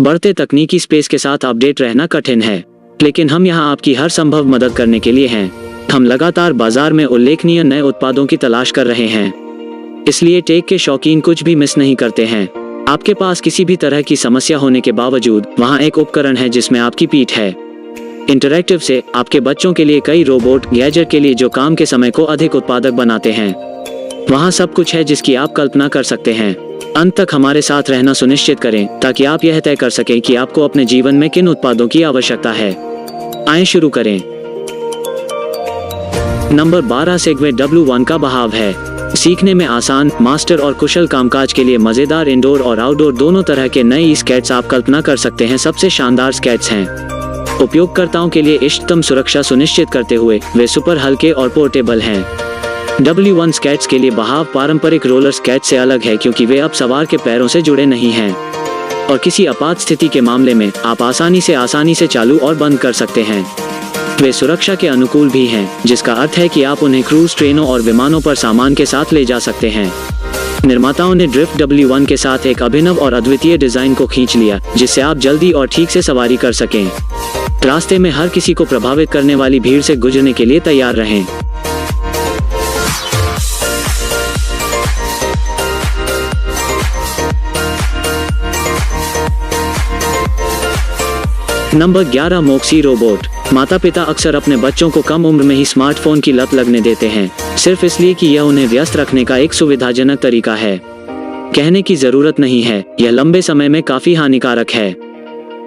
बढ़ते तकनीकी स्पेस के साथ अपडेट रहना कठिन है, लेकिन हम यहाँ आपकी हर संभव मदद करने के लिए हैं। हम लगातार बाजार में उल्लेखनीय नए उत्पादों की तलाश कर रहे हैं, इसलिए टेक के शौकीन कुछ भी मिस नहीं करते हैं। आपके पास किसी भी तरह की समस्या होने के बावजूद वहाँ एक उपकरण है जिसमें आपकी पीठ है। इंटरैक्टिव से आपके बच्चों के लिए कई रोबोट गैजेट के लिए जो काम के समय को अधिक उत्पादक बनाते हैं। वहाँ सब कुछ है जिसकी आप कल्पना कर सकते हैं। अंत तक हमारे साथ रहना सुनिश्चित करें ताकि आप यह तय कर सकें कि आपको अपने जीवन में किन उत्पादों की आवश्यकता है। आइए शुरू करें। नंबर 12 सेगवे W1 का बहाव है। सीखने में आसान, मास्टर और कुशल कामकाज के लिए मजेदार इंडोर और आउटडोर दोनों तरह के नए ई स्केट्स आप कल्पना कर सकते हैं। सबसे शानदार स्केट्स हैं। उपयोगकर्ताओं के लिए इष्टतम सुरक्षा सुनिश्चित करते हुए वे सुपर हल्के और पोर्टेबल हैं। W1 स्केट्स के लिए बहाव पारंपरिक रोलर स्केट से अलग है क्योंकि वे अब सवार के पैरों से जुड़े नहीं हैं और किसी आपात स्थिति के मामले में आप आसानी से चालू और बंद कर सकते हैं। वे सुरक्षा के अनुकूल भी हैं, जिसका अर्थ है कि आप उन्हें क्रूज ट्रेनों और विमानों पर सामान के साथ ले जा सकते हैं। निर्माताओं ने ड्रिफ्ट W1 के साथ एक अभिनव और अद्वितीय डिजाइन को खींच लिया जिससे आप जल्दी और ठीक से सवारी कर सकें। रास्ते में हर किसी को प्रभावित करने वाली भीड़ से गुजरने के लिए तैयार रहें। Number 11 Moxie robot. माता पिता अक्सर अपने बच्चों को कम उम्र में ही स्मार्टफोन की लत लगने देते हैं, सिर्फ इसलिए कि यह उन्हें व्यस्त रखने का एक सुविधाजनक तरीका है। कहने की जरूरत नहीं है, यह लंबे समय में काफी हानिकारक है।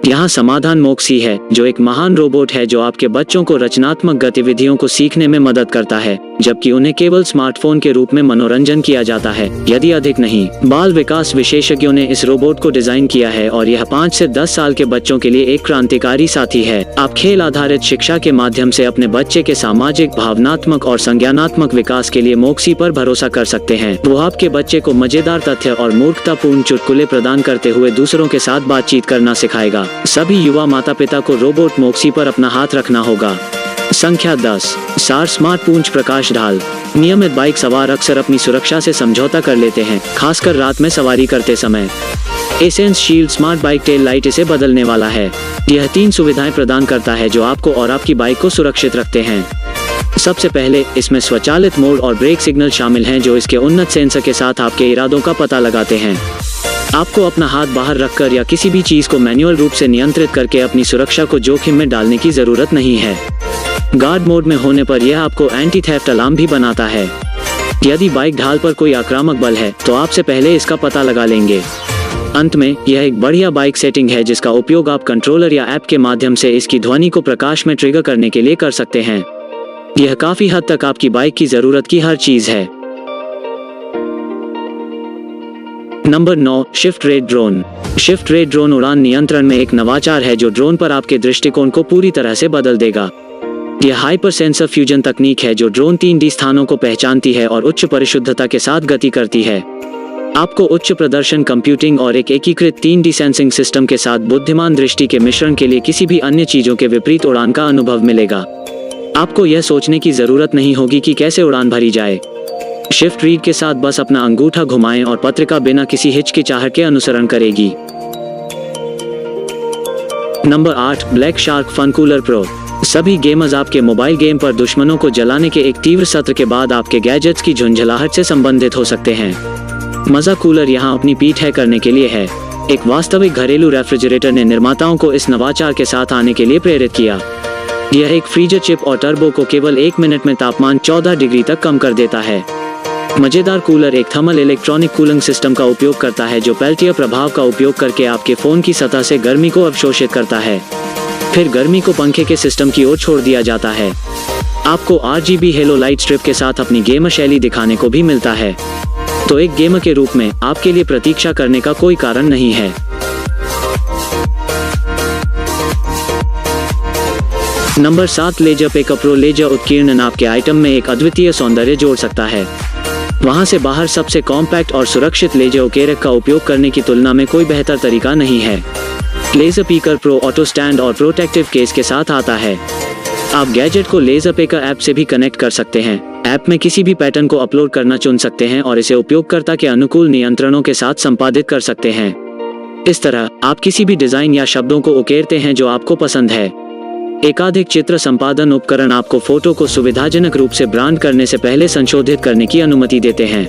यहाँ समाधान मोक्सी है, जो एक महान रोबोट है जो आपके बच्चों को रचनात्मक गतिविधियों को सीखने में मदद करता है, जबकि उन्हें केवल स्मार्टफोन के रूप में मनोरंजन किया जाता है, यदि अधिक नहीं। बाल विकास विशेषज्ञों ने इस रोबोट को डिजाइन किया है और यह 5 से 10 साल के बच्चों के लिए एक क्रांतिकारी साथी है। आप खेल आधारित शिक्षा के माध्यम से अपने बच्चे के सामाजिक, भावनात्मक और संज्ञानात्मक विकास के लिए मोक्सी पर भरोसा कर सकते हैं। वो आपके बच्चे को मजेदार तथ्य और मूर्खतापूर्ण चुटकुले प्रदान करते हुए दूसरों के साथ बातचीत करना सिखाएगा। सभी युवा माता पिता को रोबोट मोक्सी पर अपना हाथ रखना होगा। संख्या 10 सार स्मार्ट पूंछ प्रकाश ढाल। नियमित बाइक सवार अक्सर अपनी सुरक्षा से समझौता कर लेते हैं, खासकर रात में सवारी करते समय। Essence shield smart bike tail light इसे बदलने वाला है। यह 3 सुविधाएं प्रदान करता है जो आपको और आपकी बाइक को सुरक्षित रखते हैं। सबसे पहले इसमें स्वचालित मोड और ब्रेक सिग्नल शामिल हैं जो इसके उन्नत सेंसर के साथ आपके इरादों का पता लगाते हैं। आपको अपना हाथ बाहर रखकर या किसी भी चीज को मैन्युअल रूप से नियंत्रित करके अपनी सुरक्षा को जोखिम में डालने की जरूरत नहीं है। गार्ड मोड में होने पर यह आपको एंटी थेफ्ट अलार्म भी बनाता है। यदि बाइक ढाल पर कोई आक्रामक बल है तो आपसे पहले इसका पता लगा लेंगे। अंत में यह एक बढ़िया बाइक सेटिंग है जिसका उपयोग आप कंट्रोलर या ऐप के माध्यम से इसकी ध्वनि को प्रकाश में ट्रिगर करने के लिए कर सकते हैं। यह काफी हद तक आपकी बाइक की जरूरत की हर चीज है। Number 9 shift rate drone. Shift rate drone उड़ान नियंत्रण में एक नवाचार है जो ड्रोन पर आपके दृष्टिकोण को पूरी तरह से बदल देगा। यह हाइपर सेंसर फ्यूजन तकनीक है जो ड्रोन 3D स्थानों को पहचानती है और उच्च परिशुद्धता के साथ गति करती है। आपको उच्च प्रदर्शन कंप्यूटिंग और एक एकीकृत 3D सेंसिंग सिस्टम के साथ बुद्धिमान दृष्टि के मिश्रण के लिए किसी भी अन्य चीजों के विपरीत उड़ान का अनुभव मिलेगा। आपको यह सोचने की जरूरत नहीं होगी कि कैसे उड़ान भरी जाए। शिफ्ट रीड के साथ बस अपना अंगूठा घुमाएं और पत्रिका बिना किसी हिचकिचाहट के अनुसरण करेगी। Number 8 Black Shark fun cooler pro. सभी गेमर्स आपके मोबाइल गेम पर दुश्मनों को जलाने के एक तीव्र सत्र के बाद आपके गैजेट्स की झुंझलाहट से संबंधित हो सकते हैं। मजा कूलर यहाँ अपनी पीठ है करने के लिए है। एक वास्तविक घरेलू रेफ्रिजरेटर ने निर्माताओं को इस नवाचार के साथ आने के लिए प्रेरित किया। यह एक फ्रीजर चिप और टर्बो को केवल 1 मिनट में तापमान 14 डिग्री तक कम कर देता है। मजेदार कूलर एक थर्मल इलेक्ट्रॉनिक कूलिंग सिस्टम का उपयोग करता है जो पेल्टियर प्रभाव का उपयोग करके आपके फोन की सतह से गर्मी को अवशोषित करता है। फिर गर्मी को पंखे के सिस्टम की ओर छोड़ दिया जाता है। आपको RGB हेलो लाइट स्ट्रिप के साथ अपनी गेमर शैली दिखाने को भी मिलता है, तो एक गेमर के रूप में आपके लिए प्रतीक्षा करने का कोई कारण नहीं है। Number 7 laser pickup pro. Laser उत्कीर्णन आपके आइटम में एक अद्वितीय सौंदर्य जोड़ सकता है। वहां से बाहर सबसे कॉम्पैक्ट और सुरक्षित लेजर उकेरक का उपयोग करने की तुलना में कोई बेहतर तरीका नहीं है। Laser picker pro auto stand और प्रोटेक्टिव केस के साथ आता है। आप गैजेट को लेजर पिकर ऐप से भी कनेक्ट कर सकते हैं। ऐप में किसी भी पैटर्न को अपलोड करना चुन सकते हैं और इसे उपयोगकर्ता के अनुकूल नियंत्रणों के साथ संपादित कर सकते हैं। इस तरह आप किसी भी डिजाइन या शब्दों को उकेरते हैं जो आपको पसंद है। एकाधिक चित्र संपादन उपकरण आपको फोटो को सुविधाजनक रूप से ब्रांड करने से पहले संशोधित करने की अनुमति देते हैं।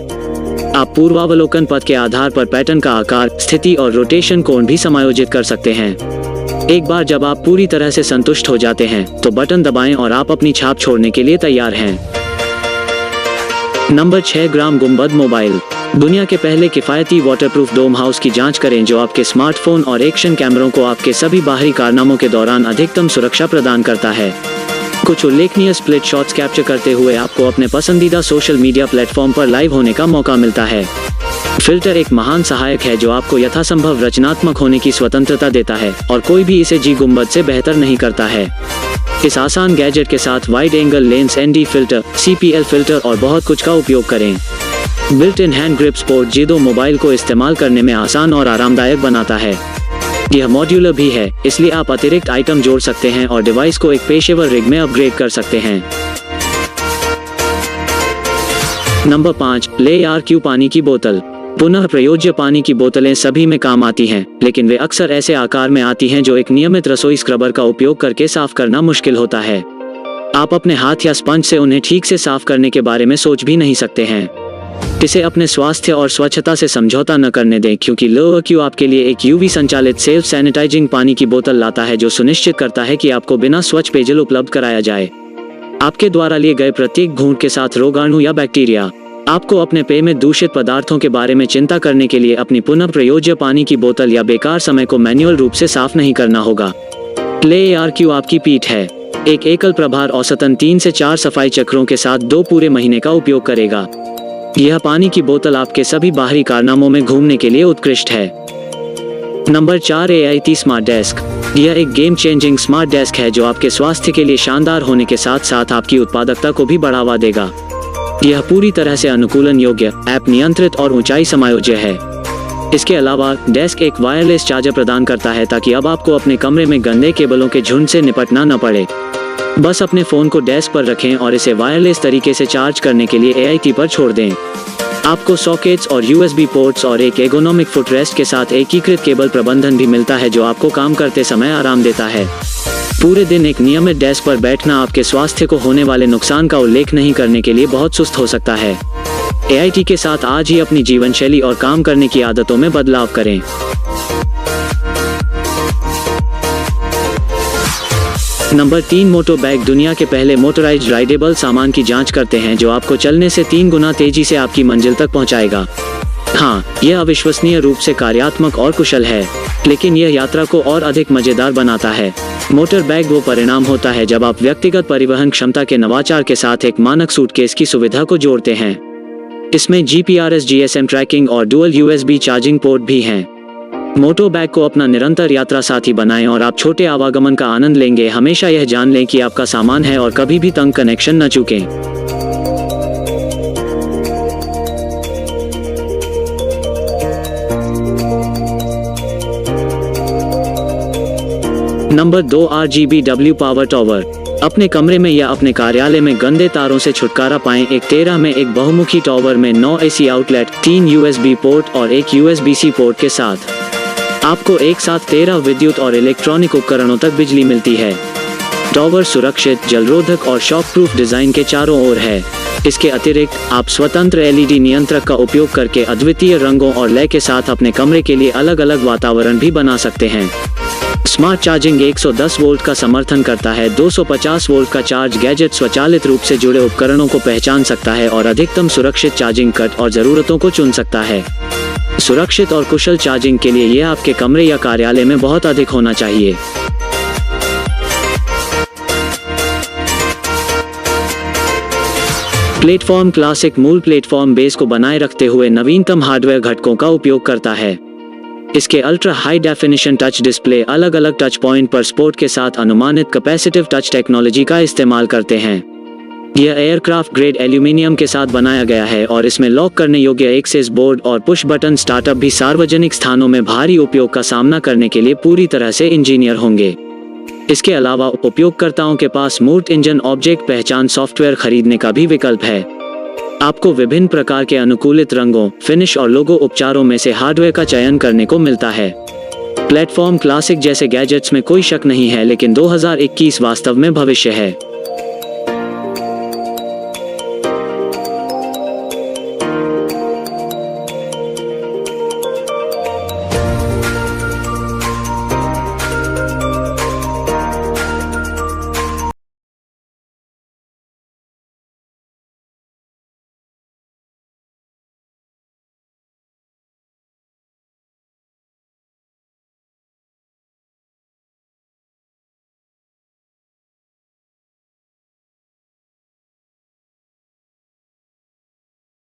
आप पूर्वावलोकन पथ के आधार पर पैटर्न का आकार, स्थिति और रोटेशन कोण भी समायोजित कर सकते हैं। एक बार जब आप पूरी तरह से संतुष्ट हो जाते हैं तो बटन दबाएं और आप अपनी छाप छोड़ने के लिए तैयार हैं। नंबर 6, ग्राम गुंबद मोबाइल। दुनिया के पहले किफायती वाटरप्रूफ डोम हाउस की जांच करें जो आपके स्मार्टफोन और एक्शन कैमरों को आपके सभी बाहरी कारनामों के दौरान अधिकतम सुरक्षा प्रदान करता है। कुछ उल्लेखनीय स्प्लिट शॉट्स कैप्चर करते हुए आपको अपने पसंदीदा सोशल मीडिया प्लेटफॉर्म पर लाइव होने का मौका मिलता है। फिल्टर एक महान सहायक है जो आपको यथासंभव रचनात्मक होने की स्वतंत्रता देता है और कोई भी इसे जी गुंबद से बेहतर नहीं करता है। इस आसान गैजेट के साथ wide angle lens, ND filter, CPL filter और बहुत कुछ का उपयोग करें। Built in hand grip sport G2 mobile को इस्तेमाल करने में आसान और आरामदायक बनाता है। यह मॉड्यूलर भी है, इसलिए आप अतिरिक्त आइटम जोड़ सकते हैं और डिवाइस को एक पेशेवर रिग में अपग्रेड कर सकते हैं। नंबर 5, ले RQ पानी की बोतल। पुनः प्रयोज्य पानी की बोतलें सभी में काम आती हैं, लेकिन वे अक्सर ऐसे आकार में आती हैं जो एक नियमित रसोई स्क्रबर का उपयोग करके साफ करना मुश्किल होता है। आप अपने हाथ या स्पंज से उन्हें ठीक से साफ करने के बारे में सोच भी नहीं सकते हैं। इसे अपने स्वास्थ्य और स्वच्छता से समझौता न करने दें, क्योंकि LOQ आपके लिए एक UV संचालित सेल्फ सैनिटाइजिंग पानी की बोतल लाता है जो सुनिश्चित करता है कि आपको बिना स्वच्छ पेयजल उपलब्ध कराया जाए। आपके द्वारा लिए गए प्रत्येक घूंट के साथ रोगाणु या बैक्टीरिया। आपको अपने पेय में दूषित पदार्थों के बारे में चिंता करने के लिए अपनी पुनः प्रयोज्य पानी की बोतल या बेकार समय को मैन्युअल रूप से साफ नहीं करना होगा। ले RQ आपकी पीठ है। एक एकल प्रभार औसतन 3 से 4 सफाई चक्रों के साथ 2 पूरे महीने का उपयोग करेगा। यह पानी की बोतल आपके सभी बाहरी कारनामों में घूमने के लिए उत्कृष्ट है। Number 4, AIT smart desk. यह एक गेम चेंजिंग स्मार्ट डेस्क है जो आपके स्वास्थ्य के लिए शानदार होने के साथ साथ आपकी उत्पादकता को भी बढ़ावा देगा। यह पूरी तरह से अनुकूलन योग्य, ऐप नियंत्रित और ऊंचाई समायोज्य है। इसके अलावा डेस्क एक वायरलेस चार्जर प्रदान करता है ताकि अब आपको अपने कमरे में गंदे केबलों के झुंड से निपटना न पड़े। बस अपने फोन को डेस्क पर रखें और इसे वायरलेस तरीके से चार्ज करने के लिए AIT पर छोड़ दें। आपको सॉकेट्स और USB पोर्ट्स और एक एर्गोनोमिक फुटरेस्ट के साथ एकीकृत केबल प्रबंधन भी मिलता है जो आपको काम करते समय आराम देता है। पूरे दिन एक नियमित डेस्क पर बैठना आपके स्वास्थ्य को होने वाले नुकसान का उल्लेख नहीं करने के लिए बहुत सुस्त हो सकता है। AIT के साथ आज ही अपनी जीवन शैली और काम करने की आदतों में बदलाव करें। नंबर 3, मोटो बैग। दुनिया के पहले मोटराइज्ड राइडेबल सामान की जांच करते हैं जो आपको चलने से 3 गुना तेजी से आपकी मंजिल तक पहुंचाएगा। हाँ, यह अविश्वसनीय रूप से कार्यात्मक और कुशल है, लेकिन यह यात्रा को और अधिक मजेदार बनाता है। मोटर बैग वो परिणाम होता है जब आप व्यक्तिगत परिवहन क्षमता के नवाचार के साथ एक मानक सूटकेस की सुविधा को जोड़ते हैं। इसमें GPRS GSM ट्रैकिंग और डुअल USB चार्जिंग पोर्ट भी हैं। मोटो बैग को अपना निरंतर यात्रा साथी बनाएं और आप छोटे आवागमन का आनंद लेंगे। हमेशा यह जान लें कि आपका सामान है और कभी भी तंग कनेक्शन न चूकें। Number 2, RGBW power tower. अपने कमरे में या अपने कार्यालय में गंदे तारों से छुटकारा पाएं। एक 13 में एक बहुमुखी टॉवर में 9 AC आउटलेट, 3 USB पोर्ट और एक USB-C पोर्ट के साथ आपको एक साथ 13 विद्युत और इलेक्ट्रॉनिक उपकरणों तक बिजली मिलती है। टॉवर सुरक्षित, जलरोधक और शॉक प्रूफ डिजाइन के चारों ओर है। इसके अतिरिक्त आप स्वतंत्र LED नियंत्रक का उपयोग करके अद्वितीय रंगों और लय के साथ अपने कमरे के लिए अलग अलग वातावरण भी बना सकते हैं। स्मार्ट चार्जिंग 110 वोल्ट का समर्थन करता है। 250 वोल्ट का चार्ज गैजेट स्वचालित रूप से जुड़े उपकरणों को पहचान सकता है और अधिकतम सुरक्षित चार्जिंग कट और जरूरतों को चुन सकता है। सुरक्षित और कुशल चार्जिंग के लिए यह आपके कमरे या कार्यालय में बहुत अधिक होना चाहिए। प्लेटफॉर्म क्लासिक मूल प्लेटफॉर्म बेस को बनाए रखते हुए नवीनतम हार्डवेयर घटकों का उपयोग करता है। इसके ultra high definition touch display अलग अलग टच पॉइंट पर स्पोर्ट के साथ अनुमानित कैपेसिटिव टच टेक्नोलॉजी का इस्तेमाल करते हैं। यह एयरक्राफ्ट ग्रेड एल्यूमिनियम के साथ बनाया गया है और इसमें लॉक करने योग्य एक्सेस बोर्ड और पुश बटन स्टार्टअप भी सार्वजनिक स्थानों में भारी उपयोग का सामना करने के लिए पूरी तरह से इंजीनियर होंगे। इसके अलावा उपयोगकर्ताओं के पास मूर्त इंजन ऑब्जेक्ट पहचान सॉफ्टवेयर खरीदने का भी विकल्प है। आपको विभिन्न प्रकार के अनुकूलित रंगों, फिनिश और लोगो उपचारों में से हार्डवेयर का चयन करने को मिलता है। प्लेटफॉर्म क्लासिक जैसे गैजेट्स में कोई शक नहीं है, लेकिन 2021 वास्तव में भविष्य है।